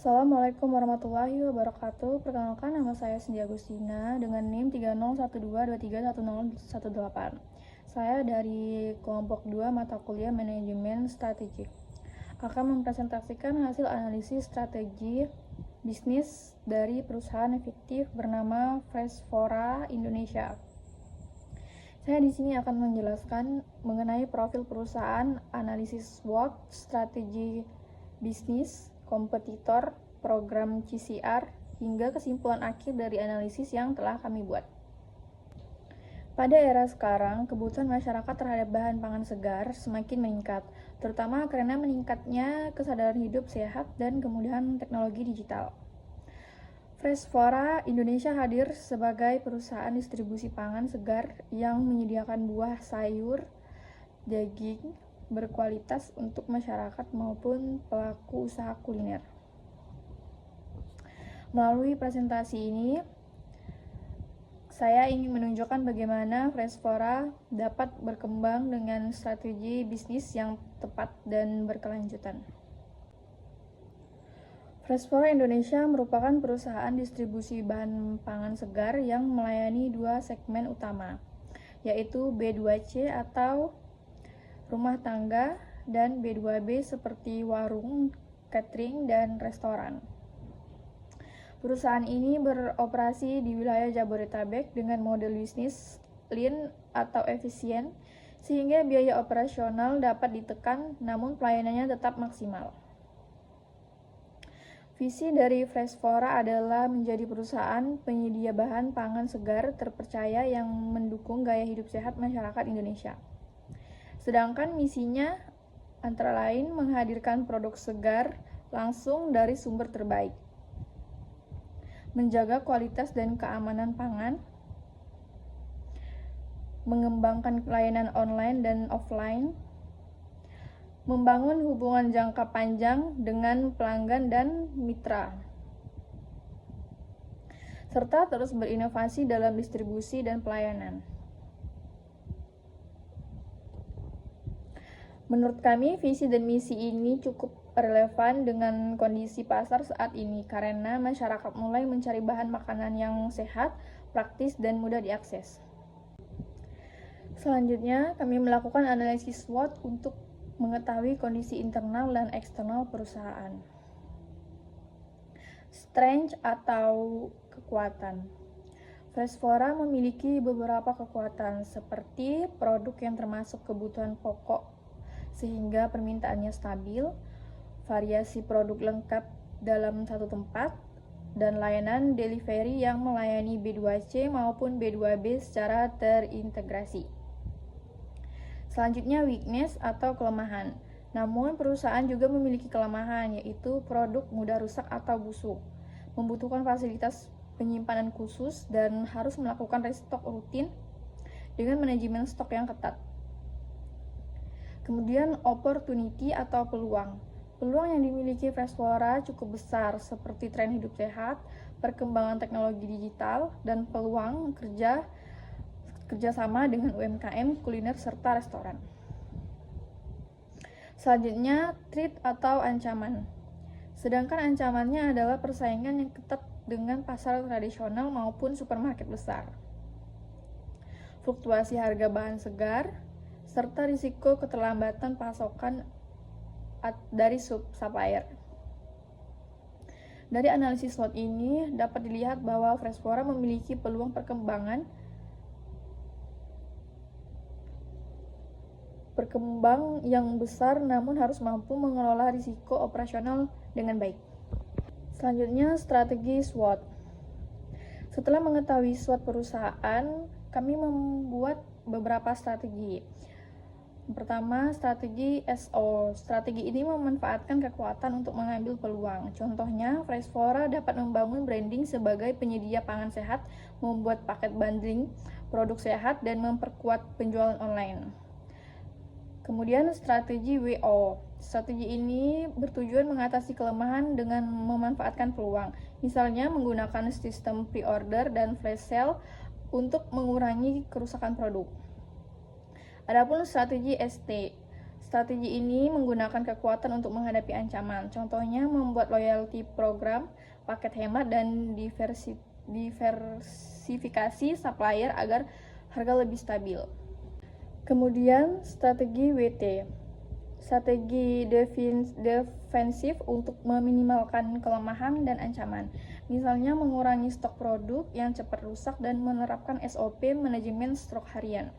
Assalamualaikum warahmatullahi wabarakatuh. Perkenalkan, nama saya Cindy Agustina dengan NIM 3012231018. Saya dari kelompok 2 mata kuliah Manajemen Strategik. Akan mempresentasikan hasil analisis strategi bisnis dari perusahaan efektif bernama Freshfora Indonesia. Saya di sini akan menjelaskan mengenai profil perusahaan, analisis SWOT, strategi bisnis, kompetitor, program CCR, hingga kesimpulan akhir dari analisis yang telah kami buat. Pada era sekarang, kebutuhan masyarakat terhadap bahan pangan segar semakin meningkat, terutama karena meningkatnya kesadaran hidup sehat dan kemudahan teknologi digital. Freshfora Indonesia hadir sebagai perusahaan distribusi pangan segar yang menyediakan buah, sayur, daging berkualitas untuk masyarakat maupun pelaku usaha kuliner. Melalui presentasi ini, saya ingin menunjukkan bagaimana Freshfora dapat berkembang dengan strategi bisnis yang tepat dan berkelanjutan. Freshfora Indonesia merupakan perusahaan distribusi bahan pangan segar yang melayani dua segmen utama, yaitu B2C atau rumah tangga dan B2B seperti warung, catering, dan restoran. Perusahaan ini beroperasi di wilayah Jabodetabek dengan model bisnis lean atau efisien, sehingga biaya operasional dapat ditekan namun pelayanannya tetap maksimal. Visi dari Freshfora adalah menjadi perusahaan penyedia bahan pangan segar terpercaya yang mendukung gaya hidup sehat masyarakat Indonesia. Sedangkan misinya antara lain menghadirkan produk segar langsung dari sumber terbaik, menjaga kualitas dan keamanan pangan, mengembangkan layanan online dan offline, membangun hubungan jangka panjang dengan pelanggan dan mitra, serta terus berinovasi dalam distribusi dan pelayanan. Menurut kami, visi dan misi ini cukup relevan dengan kondisi pasar saat ini karena masyarakat mulai mencari bahan makanan yang sehat, praktis, dan mudah diakses. Selanjutnya, kami melakukan analisis SWOT untuk mengetahui kondisi internal dan eksternal perusahaan. Strength atau kekuatan. Freshfora memiliki beberapa kekuatan seperti produk yang termasuk kebutuhan pokok sehingga permintaannya stabil, variasi produk lengkap dalam satu tempat, dan layanan delivery yang melayani B2C maupun B2B secara terintegrasi. Selanjutnya, weakness atau kelemahan. Namun, perusahaan juga memiliki kelemahan, yaitu produk mudah rusak atau busuk, membutuhkan fasilitas penyimpanan khusus, dan harus melakukan restock rutin dengan manajemen stok yang ketat. Kemudian, opportunity atau peluang. Peluang yang dimiliki Freshfora cukup besar, seperti tren hidup sehat, perkembangan teknologi digital, dan peluang kerjasama dengan UMKM, kuliner, serta restoran. Selanjutnya, threat atau ancaman. Sedangkan ancamannya adalah persaingan yang ketat dengan pasar tradisional maupun supermarket besar, fluktuasi harga bahan segar, serta risiko keterlambatan pasokan dari supplier. Dari analisis SWOT ini dapat dilihat bahwa Freshfora memiliki peluang berkembang yang besar, namun harus mampu mengelola risiko operasional dengan baik. Selanjutnya, strategi SWOT. Setelah mengetahui SWOT perusahaan, kami membuat beberapa strategi. Pertama, strategi SO. Strategi ini memanfaatkan kekuatan untuk mengambil peluang. Contohnya, Freshfora dapat membangun branding sebagai penyedia pangan sehat, membuat paket bundling produk sehat, dan memperkuat penjualan online. Kemudian, strategi WO. Strategi ini bertujuan mengatasi kelemahan dengan memanfaatkan peluang. Misalnya, menggunakan sistem pre-order dan flash sale untuk mengurangi kerusakan produk. Adapun strategi ST. Strategi ini menggunakan kekuatan untuk menghadapi ancaman. Contohnya membuat loyalty program, paket hemat, dan diversifikasi supplier agar harga lebih stabil. Kemudian strategi WT, strategi defensif untuk meminimalkan kelemahan dan ancaman. Misalnya mengurangi stok produk yang cepat rusak dan menerapkan SOP manajemen stok harian.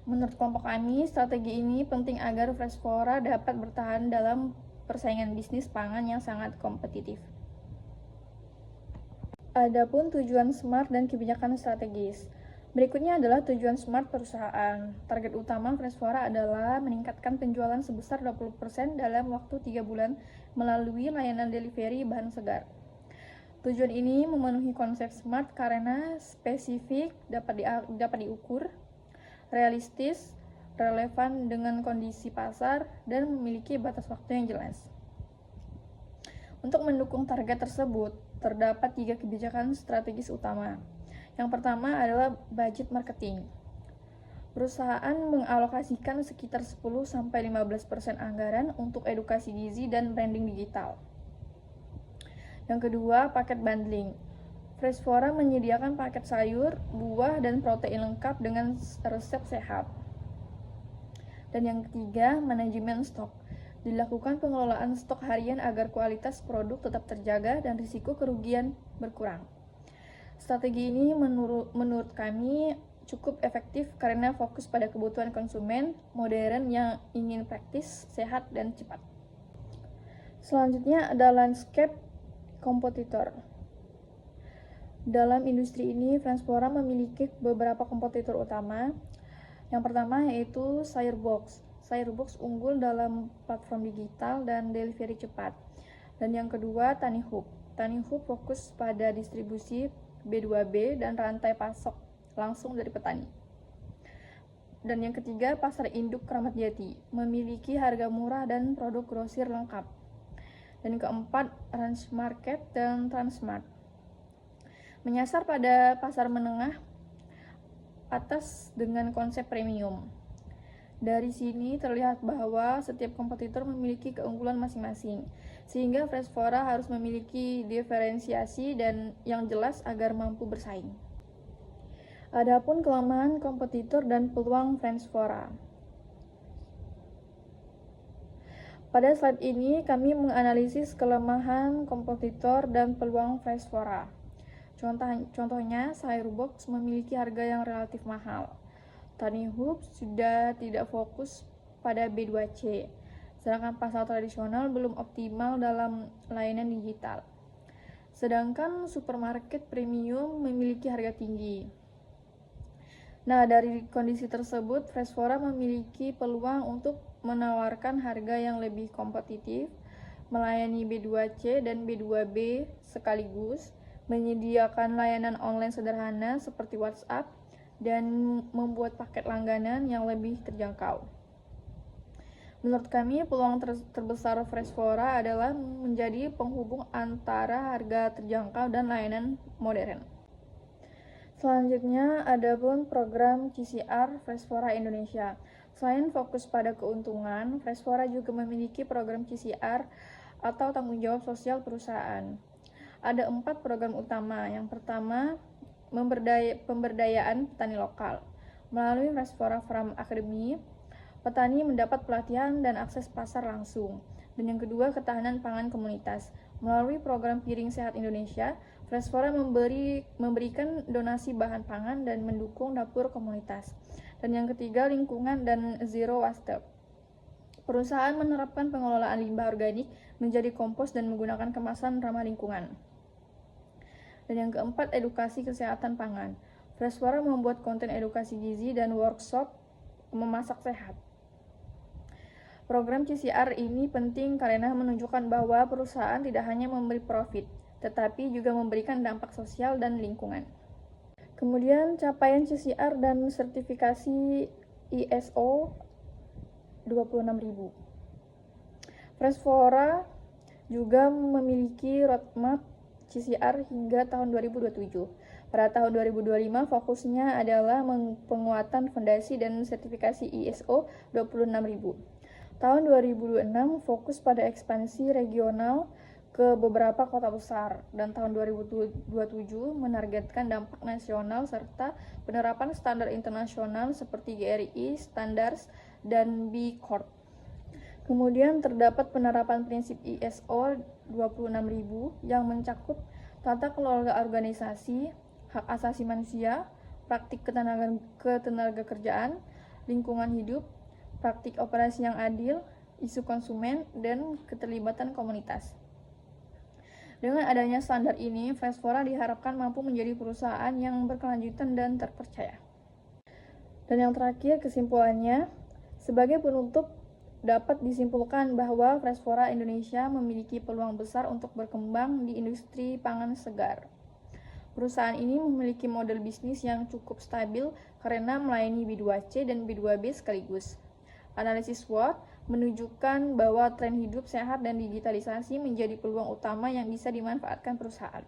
Menurut kelompok kami, strategi ini penting agar Freshfora dapat bertahan dalam persaingan bisnis pangan yang sangat kompetitif. Adapun tujuan SMART dan kebijakan strategis. Berikutnya adalah tujuan SMART perusahaan. Target utama Freshfora adalah meningkatkan penjualan sebesar 20% dalam waktu 3 bulan melalui layanan delivery bahan segar. Tujuan ini memenuhi konsep SMART karena spesifik, dapat diukur, realistis, relevan dengan kondisi pasar, dan memiliki batas waktu yang jelas. Untuk mendukung target tersebut, terdapat 3 kebijakan strategis utama. Yang pertama adalah budget marketing. Perusahaan mengalokasikan sekitar 10-15% anggaran untuk edukasi gizi dan branding digital. Yang kedua, paket bundling. Freshfora menyediakan paket sayur, buah, dan protein lengkap dengan resep sehat. Dan yang ketiga, manajemen stok. Dilakukan pengelolaan stok harian agar kualitas produk tetap terjaga dan risiko kerugian berkurang. Strategi ini menurut kami cukup efektif karena fokus pada kebutuhan konsumen modern yang ingin praktis, sehat, dan cepat. Selanjutnya ada landscape kompetitor. Dalam industri ini, Freshfora memiliki beberapa kompetitor utama. Yang pertama yaitu Sayurbox. Sayurbox unggul dalam platform digital dan delivery cepat. Dan yang kedua, TaniHub. TaniHub fokus pada distribusi B2B dan rantai pasok langsung dari petani. Dan yang ketiga, Pasar Induk Kramat Jati. Memiliki harga murah dan produk grosir lengkap. Dan keempat, Ranch Market dan Transmart. Menyasar pada pasar menengah atas dengan konsep premium. Dari sini terlihat bahwa setiap kompetitor memiliki keunggulan masing-masing, sehingga Freshfora harus memiliki diferensiasi dan yang jelas agar mampu bersaing. Adapun kelemahan kompetitor dan peluang Freshfora. Pada slide ini kami menganalisis kelemahan kompetitor dan peluang Freshfora. Contohnya, Sayurbox memiliki harga yang relatif mahal. TaniHub sudah tidak fokus pada B2C, sedangkan pasar tradisional belum optimal dalam layanan digital. Sedangkan supermarket premium memiliki harga tinggi. Nah, dari kondisi tersebut, Freshfora memiliki peluang untuk menawarkan harga yang lebih kompetitif, melayani B2C dan B2B sekaligus, menyediakan layanan online sederhana seperti WhatsApp, dan membuat paket langganan yang lebih terjangkau. Menurut kami, peluang terbesar Freshfora adalah menjadi penghubung antara harga terjangkau dan layanan modern. Selanjutnya, ada pun program CSR Freshfora Indonesia. Selain fokus pada keuntungan, Freshfora juga memiliki program CSR atau tanggung jawab sosial perusahaan. Ada 4 program utama. Yang pertama, pemberdayaan petani lokal. Melalui Freshfora Farm Academy, petani mendapat pelatihan dan akses pasar langsung. Dan yang kedua, ketahanan pangan komunitas. Melalui program Piring Sehat Indonesia, Freshfora memberikan donasi bahan pangan dan mendukung dapur komunitas. Dan yang ketiga, lingkungan dan zero waste. Perusahaan menerapkan pengelolaan limbah organik menjadi kompos dan menggunakan kemasan ramah lingkungan. Dan yang keempat, edukasi kesehatan pangan. Freshfora membuat konten edukasi gizi dan workshop memasak sehat. Program CSR ini penting karena menunjukkan bahwa perusahaan tidak hanya memberi profit, tetapi juga memberikan dampak sosial dan lingkungan. Kemudian capaian CSR dan sertifikasi ISO 26.000. Freshfora juga memiliki roadmap CSR hingga tahun 2027. Pada tahun 2025, fokusnya adalah penguatan fondasi dan sertifikasi ISO 26000. Tahun 2026 fokus pada ekspansi regional ke beberapa kota besar, dan tahun 2027 menargetkan dampak nasional serta penerapan standar internasional seperti GRI, Standards, dan B Corp. Kemudian terdapat penerapan prinsip ISO 26000 yang mencakup tata kelola organisasi, hak asasi manusia, praktik ketenaga kerjaan, lingkungan hidup, praktik operasi yang adil, isu konsumen, dan keterlibatan komunitas. Dengan adanya standar ini, Freshfora diharapkan mampu menjadi perusahaan yang berkelanjutan dan terpercaya. Dan yang terakhir, kesimpulannya, sebagai penutup, dapat disimpulkan bahwa Freshfora Indonesia memiliki peluang besar untuk berkembang di industri pangan segar. Perusahaan ini memiliki model bisnis yang cukup stabil karena melayani B2C dan B2B sekaligus. Analisis SWOT menunjukkan bahwa tren hidup sehat dan digitalisasi menjadi peluang utama yang bisa dimanfaatkan perusahaan.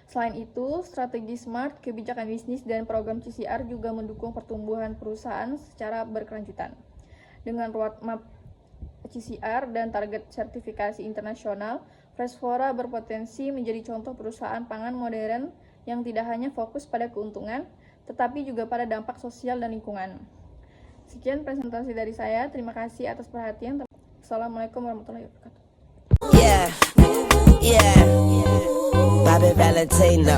Selain itu, strategi SMART, kebijakan bisnis, dan program CCR juga mendukung pertumbuhan perusahaan secara berkelanjutan. Dengan roadmap CCR dan target sertifikasi internasional, Freshfora berpotensi menjadi contoh perusahaan pangan modern yang tidak hanya fokus pada keuntungan, tetapi juga pada dampak sosial dan lingkungan. Sekian presentasi dari saya. Terima kasih atas perhatian. Assalamualaikum warahmatullahi wabarakatuh. Yeah, Bobby Valentino.